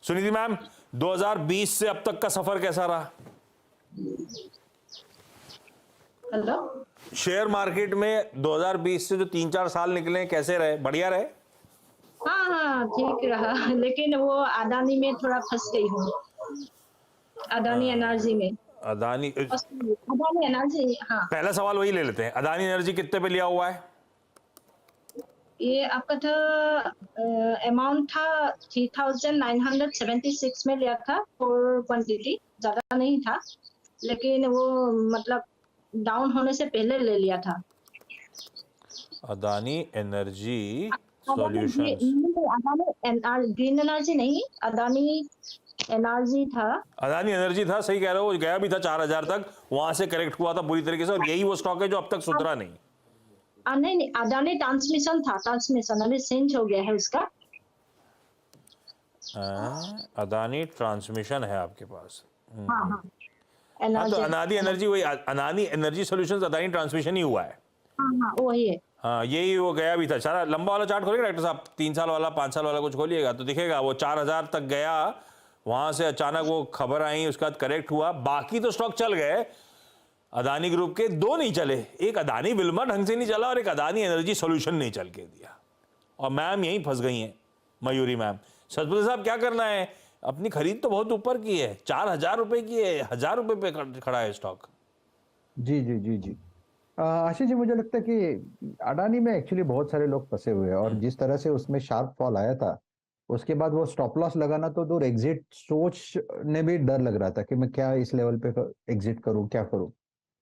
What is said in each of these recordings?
Sunidhi ma'am, 2020 से अब तक का सफर कैसा रहा? हेलो। शेयर मार्केट में 2020 से जो 3-4 साल निकले हैं, कैसे रहे? बढ़िया रहे? हाँ हाँ ठीक रहा, लेकिन वो अदानी में थोड़ा फंस गई हूँ। अदानी एनर्जी में। अदानी, अदानी एनर्जी, हाँ। पहला सवाल वही ले लेते हैं, अदानी एनर्जी कितने पे लिया हुआ है? ये आपका था अमाउंट था 3976 में लिया था फॉर क्वांटिटी, ज्यादा नहीं था, लेकिन वो मतलब डाउन होने से पहले ले लिया था। Adani energy Adani solutions. Green energy नहीं, अदानी एनर्जी था। अदानी एनर्जी था, सही कह रहे हो, वो गया भी था 4000 तक, वहां से करेक्ट हुआ था बुरी तरीके से, और यही वो स्टॉक है जो अब तक सुधरा नहीं। नहीं नहीं, अदानी ट्रांसमिशन था, ट्रांसमिशन अभी चेंज हो गया है उसका। अदानी ट्रांसमिशन है आपके पास? हाँ हाँ, हाँ, तो एनर्जी। अदानी एनर्जी वही, Adani energy solutions Adani transmission ही हुआ है। हाँ हाँ वही है। हाँ, यही वो गया भी था। सारा लंबा वाला चार्ट खोलिएगा डॉक्टर साहब, 3 साल वाला, 5 साल वाला कुछ खोलिएगा तो दिखेगा वो 4000 तक गया, वहां से अचानक वो खबर आई, उसके बाद करेक्ट हुआ। बाकी तो स्टॉक चल गए, अदानी ग्रुप के 2 नहीं चले, एक अदानी विल्मर ढंग से नहीं चला और एक अदानी एनर्जी सॉल्यूशन नहीं चल के दिया, और मैम यहीं फंस गई हैं, मयूरी मैम। सतपति साहब क्या करना है? अपनी खरीद तो बहुत ऊपर की है, 4000 रुपए की है, 1000 रुपए पे खड़ा है स्टॉक। जी जी जी जी। आशीष जी, मुझे लगता है कि अडानी में एक्चुअली बहुत सारे लोग फंसे हुए हैं, और जिस तरह से उसमें शार्प फॉल आया था, उसके बाद वो स्टॉप लॉस लगाना तो दूर, एग्जिट सोच ने भी डर लग रहा था कि मैं क्या इस लेवल पे एग्जिट करूं, क्या करूं।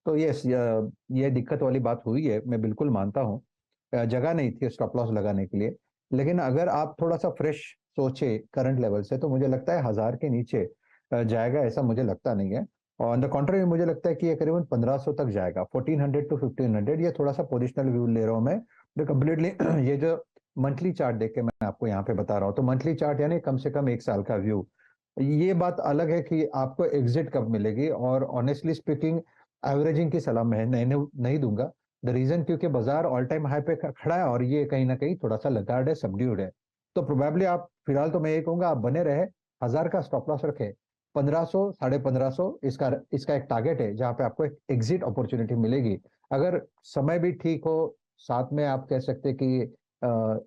तो ये दिक्कत वाली बात हुई है, मैं बिल्कुल मानता हूं। जगह नहीं थी स्टॉप लॉस लगाने के लिए, लेकिन अगर आप थोड़ा सा फ्रेश सोचे करंट लेवल से, तो मुझे लगता है 1000 के नीचे जाएगा, ऐसा मुझे लगता नहीं है। और ऑन द कॉन्ट्री मुझे लगता है कि ये करीबन 1500 तक जाएगा, 1400 टू 1500। ये थोड़ा सा पोजिशनल व्यू ले रहा हूं मैं, जो कम्प्लीटली ये जो मंथली चार्ट देख के मैं आपको यहाँ पे बता रहा हूँ, तो मंथली चार्ट यानी कम से कम 1 साल का व्यू। ये बात अलग है कि आपको एग्जिट कब मिलेगी, और ऑनेस्टली स्पीकिंग एवरेजिंग की सलाह मैं नहीं दूंगा। द रीजन क्योंकि बाजार ऑल टाइम हाई पे खड़ा है, और ये कहीं ना कहीं थोड़ा सा लगार्ड है, सबड्यूड है। तो प्रोबेबली आप फिलहाल, तो मैं ये कहूंगा आप बने रहे, 1000 का स्टॉप लॉस रखे, 1500 1550 इसका एक टारगेट है जहां पे आपको एक एग्जिट अपॉर्चुनिटी मिलेगी। अगर समय भी ठीक हो, साथ में आप कह सकते हैं कि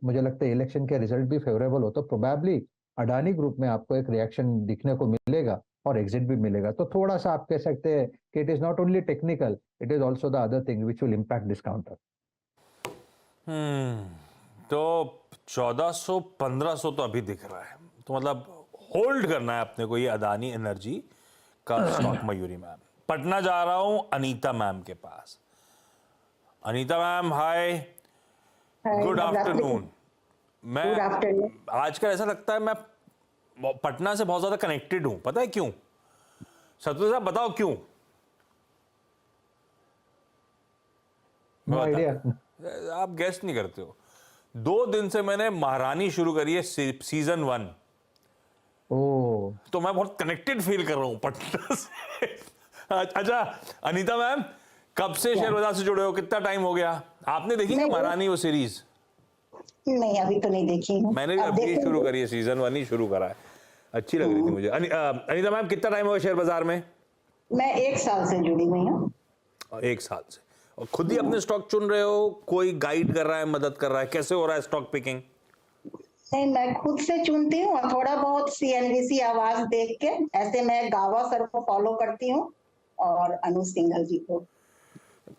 मुझे लगता है इलेक्शन के रिजल्ट भी फेवरेबल हो, तो प्रोबेबली अडानी ग्रुप में आपको एक रिएक्शन दिखने को मिलेगा और एग्जिट भी मिलेगा। तो थोड़ा सा आप कह सकते हैं कि it is not only technical, it is also the other thing which will impact this counter. तो 1400 1500 तो अभी दिख रहा है, तो मतलब होल्ड करना है अपने को ये अदानी एनर्जी का स्टॉक। मयूरी मैम, पटना जा रहा हूं अनीता मैम के पास। अनीता मैम, हाय, गुड आफ्टरनून। मैं आजकल ऐसा लगता है मैं पटना से बहुत ज्यादा कनेक्टेड हूं, पता है क्यों? सतपति साहब बताओ क्यों? आप गेस्ट नहीं करते हो। 2 दिन से मैंने महारानी शुरू करी है, सीजन 1। तो मैं बहुत कनेक्टेड फील कर रहा हूं पटना से। अच्छा अनीता मैम, कब से शेयर बाजार से जुड़े हो, कितना टाइम हो गया? आपने देखी ना महारानी वो सीरीज? नहीं, अभी तो नहीं देखी हूं। मैंने अभी शुरू करी है, सीजन 1 ही शुरू करा है, अच्छी लग रही थी मुझे। अनीता मैम, कितना टाइम हो गया शेयर बाजार में? मैं 1 साल से जुड़ी हुई हूँ। 1 साल से, और खुद ही अपने स्टॉक चुन रहे हो? कोई गाइड कर रहा है, मदद कर रहा है? कैसे हो रहा है स्टॉक पिकिंग? नहीं, मैं खुद से चुनती हूँ, और थोड़ा बहुत CNBC आवाज देख के। ऐसे मैं गावा सर को फॉलो करती हूँ और अनुज सिंघल जी को।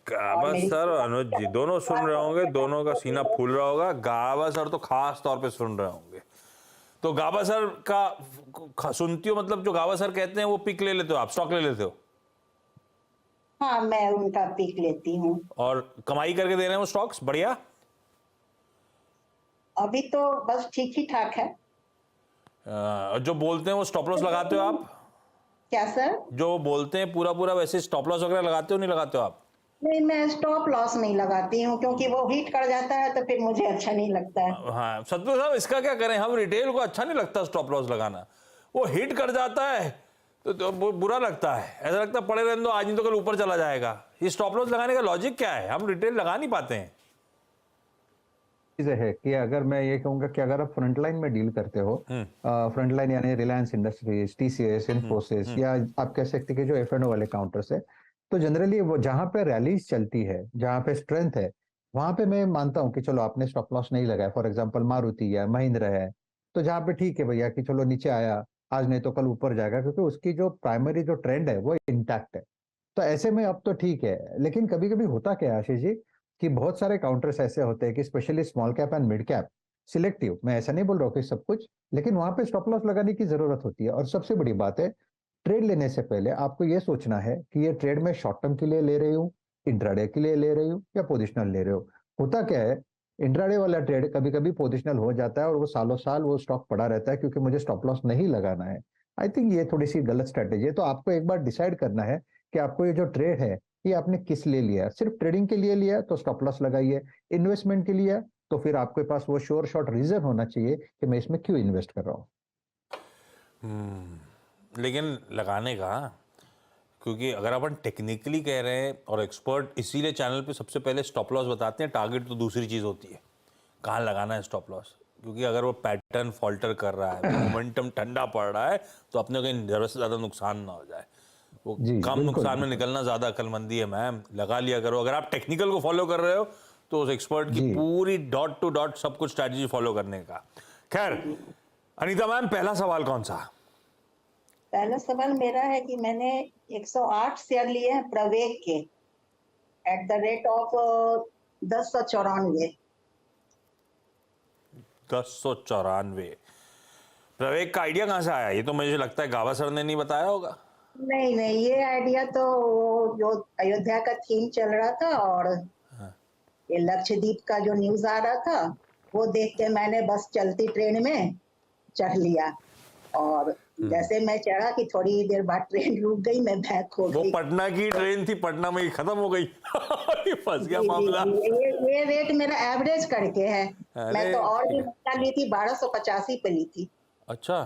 गावा सर और अनुज जी दोनों सुन रहे होंगे, दोनों का सीना फूल रहा होगा। गावा सर तो खास तौर पे सुन रहे होंगे। तो गावा सर का सुनती हो, मतलब जो गावा सर कहते हैं वो पिक ले लेते हो आप, स्टॉक ले लेते हो? हाँ, मैं उनका पिक लेती हूँ। और कमाई करके दे रहे हैं वो स्टॉक्स? बढ़िया। अभी तो बस ठीक ही ठाक है। जो बोलते हैं वो स्टॉप लॉस लगाते हो आप? क्या सर? जो बोलते हैं पूरा पूरा वैसे स्टॉप लॉस वगैरह लगाते हो, नहीं लगाते हो आप? नहीं, मैं स्टॉप लॉस नहीं लगाती हूँ, क्योंकि वो हिट कर जाता है तो फिर मुझे अच्छा नहीं लगता है। हाँ सतपति साहब, इसका क्या करें? हम रिटेल को अच्छा नहीं लगता स्टॉप लॉस लगाना, वो हिट कर जाता है तो बुरा लगता है, ऐसा लगता है पड़े रहने दो, आज नहीं तो कल ऊपर चला जाएगा। ये स्टॉप लॉस लगाने का लॉजिक क्या है? हम रिटेल लगा नहीं पाते हैं। चीजें है कि अगर मैं ये कहूंगा कि अगर आप फ्रंट लाइन में डील करते हो, फ्रंट लाइन यानी रिलायंस इंडस्ट्रीज, टीसीएस, इन्फोसिस, या आप कह सकते हैं कि जो एफ&ओ वाले काउंटर्स है, तो जनरली वो जहां पे रैलीज चलती है, जहां पे स्ट्रेंथ है, वहां पे मैं मानता हूं कि चलो आपने स्टॉप लॉस नहीं लगाया, फॉर एग्जांपल मारुति है, महिंद्रा है, तो जहां पे ठीक है भैया कि चलो नीचे आया आज, नहीं तो कल ऊपर जाएगा, क्योंकि उसकी जो प्राइमरी जो ट्रेंड है वो इंटैक्ट है। तो ऐसे में अब तो ठीक है। लेकिन कभी कभी होता क्या है आशीष जी, कि बहुत सारे काउंटर्स ऐसे होते हैं कि specially small cap and mid cap, selective, मैं ऐसा नहीं बोल रहा हूँ कि सब कुछ, लेकिन वहां पे स्टॉप लॉस लगाने की जरूरत होती है। और सबसे बड़ी बात है, ट्रेड लेने से पहले आपको ये सोचना है कि ये ट्रेड में शॉर्ट टर्म के लिए ले रही हूँ, इंट्राडे के लिए ले रही हूँ, या पोजिशनल ले रहे हो। होता क्या है, इंट्राडे वाला ट्रेड कभी कभी पोजिशनल हो जाता है और वो सालों साल वो स्टॉक पड़ा रहता है, क्योंकि मुझे स्टॉप लॉस नहीं लगाना है। आई थिंक ये थोड़ी सी गलत स्ट्रेटेजी है। तो आपको एक बार डिसाइड करना है कि आपको ये जो ट्रेड है ये आपने किस लिए लिया। सिर्फ ट्रेडिंग के लिए लिया तो स्टॉप लॉस लगाइए, इन्वेस्टमेंट के लिए तो फिर आपके पास वो श्योर शॉर्ट रीजन होना चाहिए कि मैं इसमें क्यों इन्वेस्ट कर रहा हूँ। लेकिन लगाने का, क्योंकि अगर अपन टेक्निकली कह रहे हैं और एक्सपर्ट इसीलिए चैनल पे सबसे पहले स्टॉप लॉस बताते हैं, टारगेट तो दूसरी चीज़ होती है, कहाँ लगाना है स्टॉप लॉस। क्योंकि अगर वो पैटर्न फॉल्टर कर रहा है, मोमेंटम ठंडा पड़ रहा है, तो अपने को कहीं ज़रूरत से ज़्यादा नुकसान ना हो जाए। वो जी, कम बिल्कुल, नुकसान में निकलना ज़्यादा अक्लमंदी है मैम। लगा लिया करो। अगर आप टेक्निकल को फॉलो कर रहे हो तो उस एक्सपर्ट की जी। पूरी डॉट टू डॉट सब कुछ स्ट्रैटेजी फॉलो करने का। खैर अनीता मैम, पहला सवाल कौन सा? पहला सवाल मेरा है कि मैंने 108 शेयर लिए हैं प्रवेग के एट द रेट ऑफ 1094। 1094। प्रवेग का आइडिया कहाँ से आया? ये तो मुझे लगता है गावा सर ने नहीं बताया होगा। नहीं नहीं, ये आइडिया तो वो जो अयोध्या का थीम चल रहा था और ये लक्षद्वीप का जो न्यूज आ रहा था, वो देख के मैंने बस चलती ट्रेन में चढ़ लिया। और जैसे मैं चढ़ा कि थोड़ी देर बाद ट्रेन रुक गई, मैं बैक हो वो गई। पटना की ट्रेन थी, पटना में ही खत्म हो गई। ये फंस गया मामला। ये रेट मेरा एवरेज करके है। अरे मैं तो और भी महंगा ली थी, 1285 पे ली थी। अच्छा।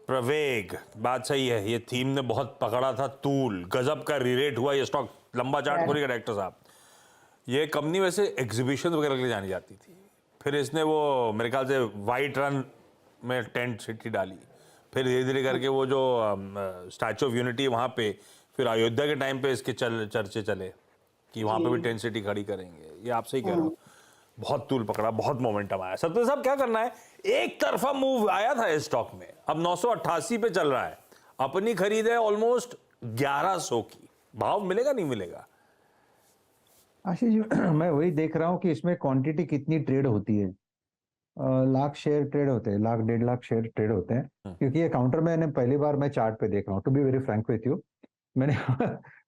प्रवेग, बात सही है। ये थीम ने बहुत पकड़ा था तूल, गजब का रीरेट हुआ ये स्टॉक। लंबा चार्ट खोलिएगा डायरेक्टर साहब। ये कंपनी वैसे एग्जीबिशन वगैरह के लिए जानी जाती थी, फिर इसने वो मेरे ख्याल से वाइट रन में टेंट सिटी डाली, फिर धीरे धीरे करके वो जो स्टैचू ऑफ यूनिटी वहाँ पे, फिर अयोध्या के टाइम पे इसके चर्चे चले कि वहाँ पे भी टेंट सिटी खड़ी करेंगे। ये आप सही कह रहे हो, बहुत तूल पकड़ा, बहुत मोमेंटम आया। सत्य साहब क्या करना है? एक तरफा मूव आया था इस स्टॉक में, अब 988 पे चल रहा है, अपनी खरीद है ऑलमोस्ट 1100 की। भाव मिलेगा नहीं मिलेगा? आशीष जी, मैं वही देख रहा हूँ कि इसमें क्वांटिटी कितनी ट्रेड होती है। लाख शेयर ट्रेड होते हैं, लाख 1.5 लाख शेयर ट्रेड होते हैं। क्योंकि ये काउंटर मैंने पहली बार मैं चार्ट पे देख रहा हूँ, to be very frank with you. मैंने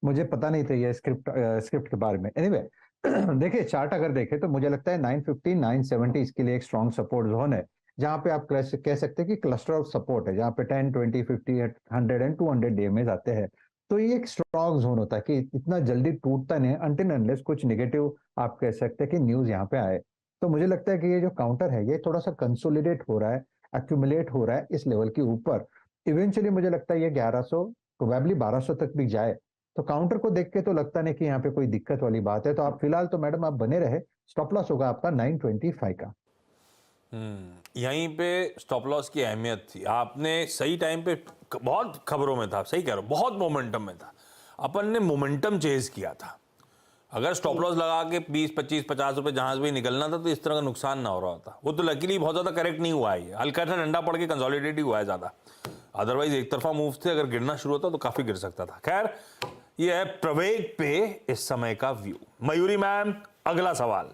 मुझे पता नहीं था ये स्क्रिप्ट के बारे में। एनीवे देखिए, चार्ट अगर देखें तो मुझे लगता है 950 970 इसके लिए एक स्ट्रॉन्ग सपोर्ट जोन है, जहां पे आप कह सकते हैं कि क्लस्टर ऑफ सपोर्ट है, जहां पे 10 20 50 100 एंड 200 डीएमएज आते हैं। तो ये एक स्ट्रॉन्ग जोन होता है कि इतना जल्दी टूटता नहीं अनटिल अनलेस कुछ नेगेटिव आप कह सकते हैं कि न्यूज यहाँ पे आए। तो मुझे लगता है कि ये जो काउंटर है ये थोड़ा सा कंसोलिडेट हो रहा है, एक्यूमुलेट हो रहा है इस लेवल के ऊपर। इवेंचुअली मुझे लगता है ये 1100 प्रोबेबली 1200 तक भी जाए। तो काउंटर को देख के तो लगता नहीं कि यहाँ पे कोई दिक्कत वाली बात है। तो आप फिलहाल तो मैडम आप बने रहे, स्टॉप लॉस होगा आपका 925 का। यहीं पे स्टॉप लॉस की अहमियत थी। आपने सही टाइम पे, बहुत खबरों में था, सही कह रहा हूं, बहुत मोमेंटम में था, अपन ने मोमेंटम चेज किया था। अगर स्टॉप लॉस लगा के 20 25 50 रुपए जहां से भी निकलना था तो इस तरह का नुकसान ना हो रहा होता। वो तो लकीली बहुत ज्यादा करेक्ट नहीं हुआ है, हल्का सा डंडा पड़ के कंसोलिडेट ही हुआ है ज्यादा। अदरवाइज एक तरफा मूव थे, अगर गिरना शुरू होता तो काफी गिर सकता था। खैर, ये है प्रवेग पे इस समय का व्यू। मयूरी मैम, अगला सवाल।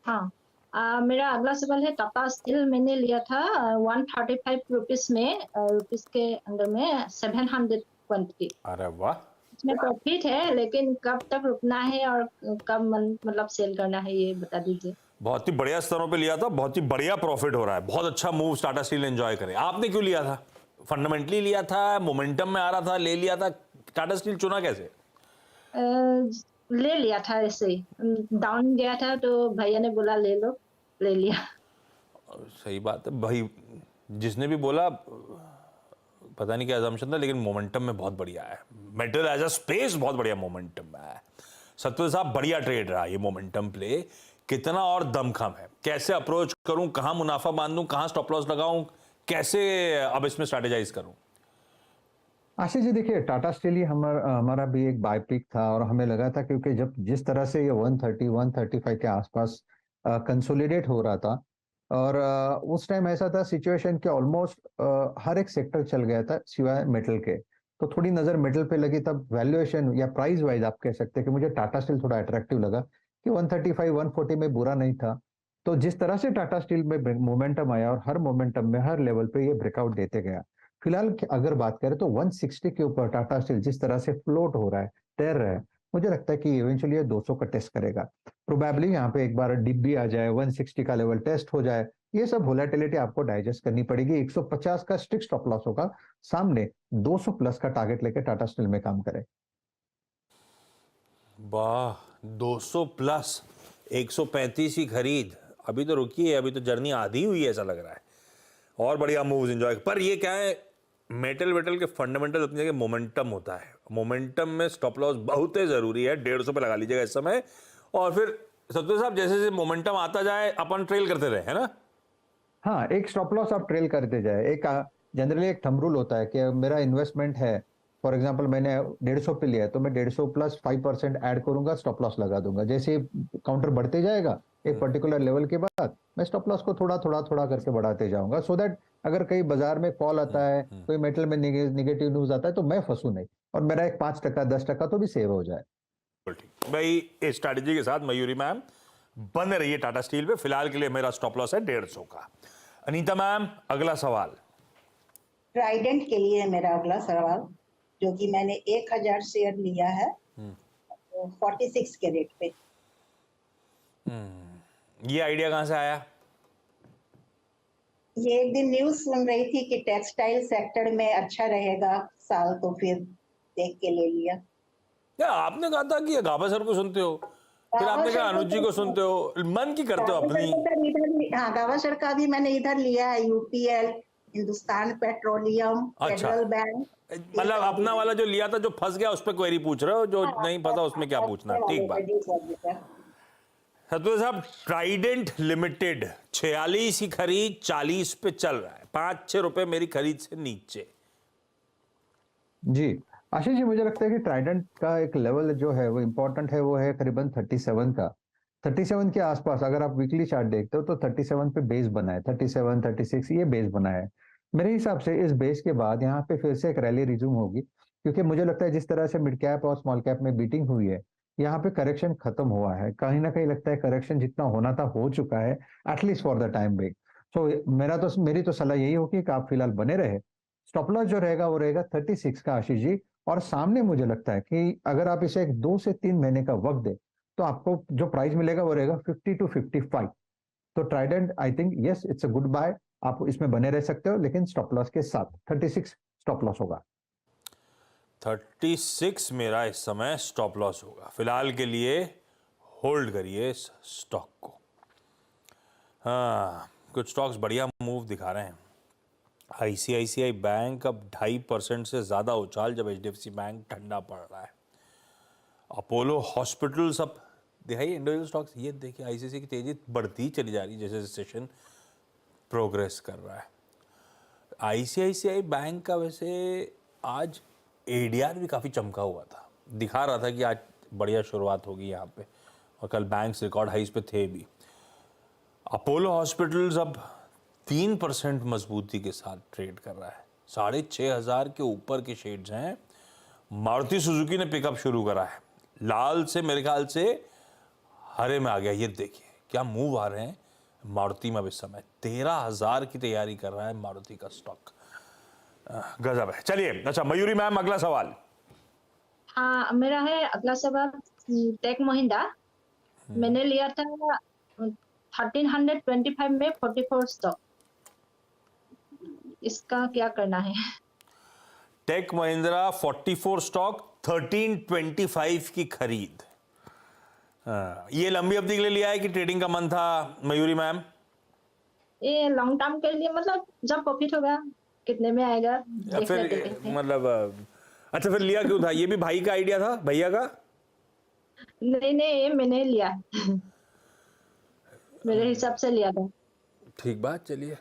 हाँ, मेरा अगला सवाल है टाटा स्टील। मैंने लिया था 135 रुपीज में, रुपीज के अंदर में 700 क्वांटिटी। अरे वाह, इसमें प्रॉफिट है, लेकिन कब तक रुकना है और कब मतलब सेल करना है ये बता दीजिए। बहुत ही बढ़िया स्तरों पे लिया था, बहुत ही बढ़िया प्रॉफिट हो रहा है, बहुत अच्छा मूव टाटा स्टील एंजॉय करे। आपने क्यों लिया था? फंडामेंटली लिया था, मोमेंटम में आ रहा था, ले लिया था? टाटा स्टील चुना कैसे? ले लिया था ऐसे ही, डाउन गया था तो भैया ने बोला ले लो, ले लिया। सही बात है भाई, जिसने भी बोला पता नहीं क्या असम्पशन था, लेकिन मोमेंटम में बहुत बढ़िया है। मेटल एज अ स्पेस बहुत बढ़िया मोमेंटम है। सत्य साहब बढ़िया ट्रेड रहा ये मोमेंटम प्ले, कितना और दमखम है, कैसे अप्रोच करूं, कहां मुनाफा बांधूं, कहां स्टॉप लॉस लगाऊं, कैसे अब इसमें स्ट्रैटेजाइज करूं? आशीष जी देखिए, टाटा स्टील ही हमारा भी एक बाय पिक था और हमें लगा था, क्योंकि जब जिस तरह से ये 130 135 के आसपास कंसोलिडेट हो रहा था, और उस टाइम ऐसा था सिचुएशन कि ऑलमोस्ट हर एक सेक्टर चल गया था सिवाय मेटल के। तो थोड़ी नजर मेटल पे लगी, तब वैल्यूएशन या प्राइस वाइज आप कह सकते हैं कि मुझे टाटा स्टील थोड़ा अट्रैक्टिव लगा कि 135 140 में बुरा नहीं था। तो जिस तरह से टाटा स्टील में मोमेंटम आया और हर मोमेंटम में हर लेवल पे ये ब्रेकआउट देते गया, फिलहाल अगर बात करें तो 160 के ऊपर टाटा स्टील जिस तरह से फ्लोट हो रहा है, तैर रहा है, मुझे लगता है कि इवेंचुअली ये 200 का टेस्ट करेगा। प्रोबेबली यहाँ पे एक बार डिप भी आ जाए, 160 का लेवल टेस्ट हो जाए, ये सब वोलेटिलिटी आपको डाइजेस्ट करनी पड़ेगी। 150 का स्ट्रिक्ट स्टॉप लॉस होगा, सामने 200 प्लस का टारगेट लेके टाटा स्टील में काम करे। वाह, 200 प्लस, 135 की खरीद। अभी तो रुकी है, अभी तो जर्नी आधी हुई है ऐसा लग रहा है, और बढ़िया मूव्स एंजॉय। पर ये क्या है, मेटल वेटल के फंडामेंटल अपनी जगह, मोमेंटम होता है, मोमेंटम में स्टॉप लॉस बहुत ही जरूरी है। 150 पे लगा लीजिएगा इस समय, और फिर सत्य साहब जैसे जैसे मोमेंटम आता जाए अपन ट्रेल करते रहे, है ना? हाँ, एक स्टॉप लॉस आप ट्रेल करते जाए। एक जनरली एक थंब रूल होता है कि मेरा इन्वेस्टमेंट है, फॉर एग्जांपल मैंने 150 पे लिया है, तो मैं 150 प्लस 5% ऐड करूंगा, स्टॉप लॉस लगा दूंगा। जैसे काउंटर बढ़ते जाएगा एक पर्टिकुलर लेवल के बाद, मैं स्टॉप लॉस को थोड़ा थोड़ा थोड़ा करके बढ़ाते जाऊंगा, सो दैट अगर कहीं बाजार में फॉल आता है, कोई मेटल में निगेटिव न्यूज आता है, तो मैं फंसू नहीं और मेरा एक 5% 10% तो भी सेव हो जाए। ठीक भाई, इस स्ट्रैटेजी के साथ मयूरी मैम बने रहिए टाटा स्टील पे। फिलहाल के लिए मेरा स्टॉप लॉस है 150 का। अनीता मैम, अगला सवाल। ट्राइडेंट के लिए मेरा अगला सवाल, जो कि मैंने 1000 शेयर लिया है 46 के रेट पे। ये आइडिया कहां से आया? ये एक दिन न्यूज सुन रही थी कि टेक्सटाइल सेक्टर में अच्छा रहेगा साल, तो फिर देख के ले लिया। क्या आपने कहा था कि गाबा सर को सुनते हो, फिर आपने कहा अनुज जी को सुनते हो, मन की करते हो अपनी? हाँ, गावस्कर का भी मैंने इधर लिया है, यूपीएल, हिंदुस्तान पेट्रोलियम, अच्छा। Federal bank. मतलब अपना वाला जो लिया था, जो फंस गया उस पर क्वेरी पूछ रहे हो, जो नहीं पता उसमें क्या पूछना। ठीक बात। सत्य साहब, ट्राइडेंट लिमिटेड 46 की खरीद 40 पे चल रहा है, 5-6 रुपए मेरी खरीद से नीचे। जी आशीष जी, मुझे लगता है कि ट्राइडेंट का एक लेवल जो है वो इंपॉर्टेंट है, वो है करीबन 37 का। 37 के आसपास अगर आप वीकली चार्ट देखते हो तो 37 पे बेस बना है, 37 36 ये बेस बना है। मेरे हिसाब से इस बेस के बाद यहाँ पे फिर से एक रैली रिज्यूम होगी, क्योंकि मुझे लगता है जिस तरह से मिड कैप और स्मॉल कैप में बीटिंग हुई है, यहाँ पे करेक्शन खत्म हुआ है। कहीं ना कहीं लगता है करेक्शन जितना होना था हो चुका है, at least for the time big. So मेरी तो सलाह यही होगी कि आप फिलहाल बने रहे। स्टॉप लॉस जो रहेगा वो रहेगा 36 का आशीष जी, और सामने मुझे लगता है कि अगर आप इसे 2 से 3 महीने का वक्त दे तो आपको जो प्राइस मिलेगा वो रहेगा 50 to 55। तो Trident I think yes it's a good buy, आप इसमें बने रह सकते हो, लेकिन स्टॉप लॉस के साथ 36 स्टॉप लॉस होगा। 36 मेरा इस समय स्टॉप लॉस होगा। फिलहाल के लिए होल्ड करिए इस स्टॉक को। हाँ, कुछ स्टॉक्स बढ़िया मूव दिखा रहे हैं। आईसीआईसीआई बैंक अब 2.5% से ज़्यादा उछाल, जब एचडीएफसी बैंक ठंडा पड़ रहा है। अपोलो हॉस्पिटल्स अब दिखाइए इंडिविजुअल स्टॉक्स, ये देखिए आईसीआईसीआई की तेजी बढ़ती चली जा रही है जैसे सेशन प्रोग्रेस कर रहा है। आईसीआईसीआई बैंक का वैसे आज एडीआर भी काफ़ी चमका हुआ था, दिखा रहा था कि आज बढ़िया शुरुआत होगी यहाँ पे, और कल बैंक्स रिकॉर्ड हाइस पे थे भी। अपोलो हॉस्पिटल्स अब 3% मजबूती के साथ ट्रेड कर रहा है, 6,500 के ऊपर के शेड्स हैं। मारुति सुजुकी ने पिकअप शुरू करा है, लाल से मेरे ख्याल से हरे में आ गया। ये देखिए क्या मूव आ रहे हैं मारुति में अब इस समय। 13,000 की तैयारी कर रहा है मारुति का स्टॉक, गजब है। चलिए, अच्छा मयूरी मैम, अगला सवाल। हाँ, मेरा है अगला सवाल टेक महिंद्रा। मैंने लिया था 1325 में 44 स्टॉक, इसका क्या करना है? टेक महिंद्रा 44 स्टॉक, 1325 की खरीद। ये लंबी अवधि के लिए लिया है कि ट्रेडिंग का मन था मयूरी मैम? ये लॉन्ग टर्म के लिए, मतलब जब प्रॉफिट होगा कितने में आएगा देख लेते फिर हैं। मतलब अच्छा, फिर लिया क्यों था? ये भी भाई का आइडिया था, भैया का? नहीं नहीं, ये मैंने लिया। मेरे हिसाब से लिया था। ठीक बात, चलिए।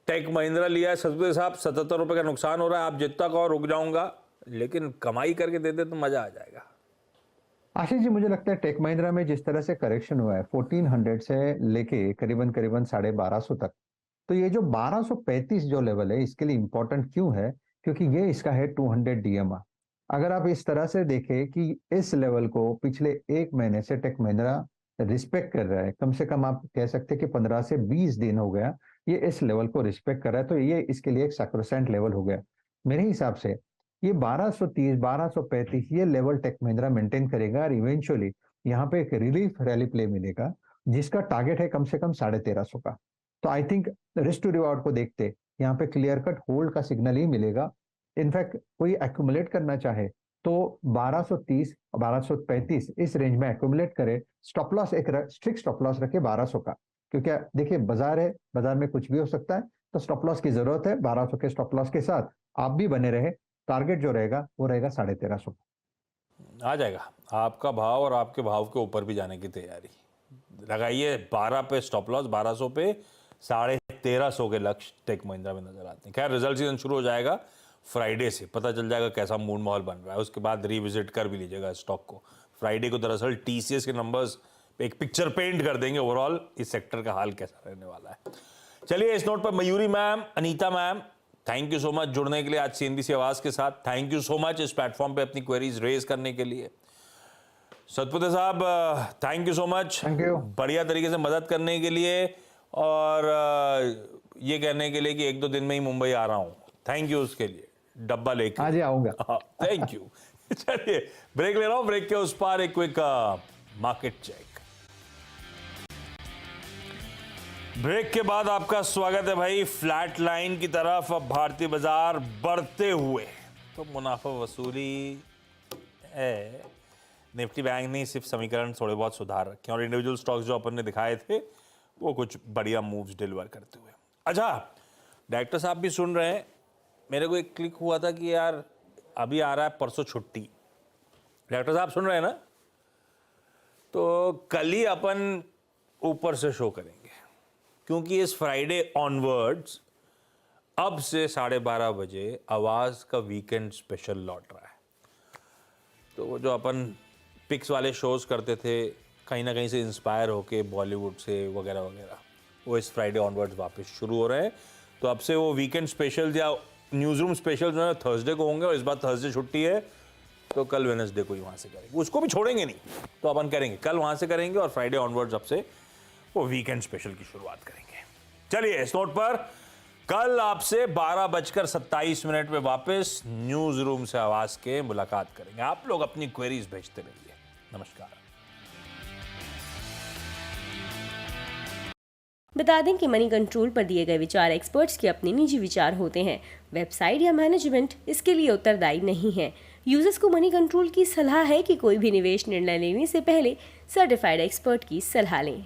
टेक महिंद्रा लिया है सतपुते साहब, 77 रुपए का नुकसान हो रहा है। आप जितना कहो रुक जाऊंगा, लेकिन कमाई करके देते तो मजा आ जाएगा। आशीष जी, मुझे लगता है टेक महिंद्रा में जिस तरह से करेक्शन हुआ है 1400 से लेके करीबन करीबन 1250 तक, तो ये जो 1235 जो लेवल है इसके लिए इंपॉर्टेंट क्यों है, क्योंकि ये इसका है 200 DMR। अगर आप इस तरह से देखें कि इस लेवल को पिछले एक महीने से टेक महिंद्रा रिस्पेक्ट कर रहा है, कम से कम आप कह सकते हैं कि 15 से 20 दिन हो गया ये इस लेवल को रिस्पेक्ट कर रहा है, तो ये इसके लिए एक सैक्रोसेंट लेवल हो गया। मेरे हिसाब से ये 1230 1235 ये लेवल टेक महिंद्रा मेंटेन करेगा और इवेंचुअली यहाँ पे एक रिलीफ रैली प्ले मिलेगा जिसका टारगेट है कम से कम 1350 का। तो I think risk to reward को देखते यहाँ पे क्लियर कट होल्ड का सिग्नल ही मिलेगा। इनफैक्ट कोई एक्यूमुलेट करना चाहे तो 1230 1235 इस रेंज में एक्यूमुलेट करे, स्टॉप लॉस एक स्ट्रिक्ट स्टॉप लॉस रखे 1200 का, क्योंकि देखिए बाजार है, बाजार में कुछ भी हो सकता है, तो स्टॉप लॉस की जरूरत है। 1200 के स्टॉप लॉस के साथ आप भी बने रहे, टारगेट जो रहेगा वो रहेगा 1350। आ जाएगा आपका भाव और आपके भाव के ऊपर भी जाने की तैयारी लगाइए। 12 पे स्टॉप लॉस, 1200 पे 1350 के लक्ष्य टेक महिंद्रा में नजर आते हैं। खैर रिजल्ट सीजन शुरू हो जाएगा फ्राइडे से, पता चल जाएगा कैसा मूड माहौल बन रहा है, उसके बाद रिविजिट कर भी लीजिएगा स्टॉक को। फ्राइडे को दरअसल TCS के नंबर्स पे एक पिक्चर पेंट कर देंगे ओवरऑल इस सेक्टर का हाल कैसा रहने वाला है। चलिए इस नोट पर Mayuri ma'am, Anita ma'am, thank you so much जुड़ने के लिए आज CNBC आवाज के साथ। थैंक यू सो मच इस प्लेटफॉर्म पे अपनी क्वेरीज रेज करने के लिए। सतपुते साहब thank you so much, thank you, बढ़िया तरीके से मदद करने के लिए और ये कहने के लिए कि 1-2 दिन में ही मुंबई आ रहा हूँ। थैंक यू उसके लिए, डब्बा लेके आज ही आऊंगा। Thank you. चलिए ब्रेक ले रहा हूँ, ब्रेक के उस पार एक क्विक मार्केट चेक। ब्रेक के बाद आपका स्वागत है भाई। फ्लैट लाइन की तरफ अब भारतीय बाजार बढ़ते हुए, तो मुनाफा वसूली है। निफ्टी बैंक ने सिर्फ समीकरण थोड़े बहुत सुधार रखे और इंडिविजुअल स्टॉक्स जो अपन ने दिखाए थे वो कुछ बढ़िया मूव्स डिलीवर करते हुए। अच्छा, डायरेक्टर साहब भी सुन रहे हैं, मेरे को एक क्लिक हुआ था कि यार अभी आ रहा है परसों छुट्टी। डायरेक्टर साहब सुन रहे हैं ना, तो कल ही अपन ऊपर से शो करेंगे, क्योंकि इस फ्राइडे ऑनवर्ड्स अब से 12:30 बजे आवाज का वीकेंड स्पेशल लौट रहा है। तो वो जो अपन पिक्स वाले शोज करते थे कहीं ना कहीं से इंस्पायर होके बॉलीवुड से वगैरह वगैरह, वो इस फ्राइडे ऑनवर्ड्स वापस शुरू हो रहे हैं। तो अब से वो वीकेंड स्पेशल या न्यूज़ रूम स्पेशल जो है थर्सडे को होंगे, और इस बार थर्सडे छुट्टी है तो कल वेडनेसडे को ही वहाँ से करेंगे, उसको भी छोड़ेंगे नहीं, तो अपन करेंगे कल वहाँ से करेंगे और फ्राइडे ऑनवर्ड्स अब से वो वीकेंड स्पेशल की शुरुआत करेंगे। चलिए इस नोट पर कल आपसे 12:27 में वापस न्यूज रूम से आवाज के मुलाकात करेंगे। आप लोग अपनी क्वेरीज भेजते रहिए। नमस्कार। बता दें कि मनी कंट्रोल पर दिए गए विचार एक्सपर्ट्स के अपने निजी विचार होते हैं। वेबसाइट या मैनेजमेंट इसके लिए उत्तरदायी नहीं है। यूजर्स को मनी कंट्रोल की सलाह है कि कोई भी निवेश निर्णय लेने से पहले सर्टिफाइड एक्सपर्ट की सलाह लें।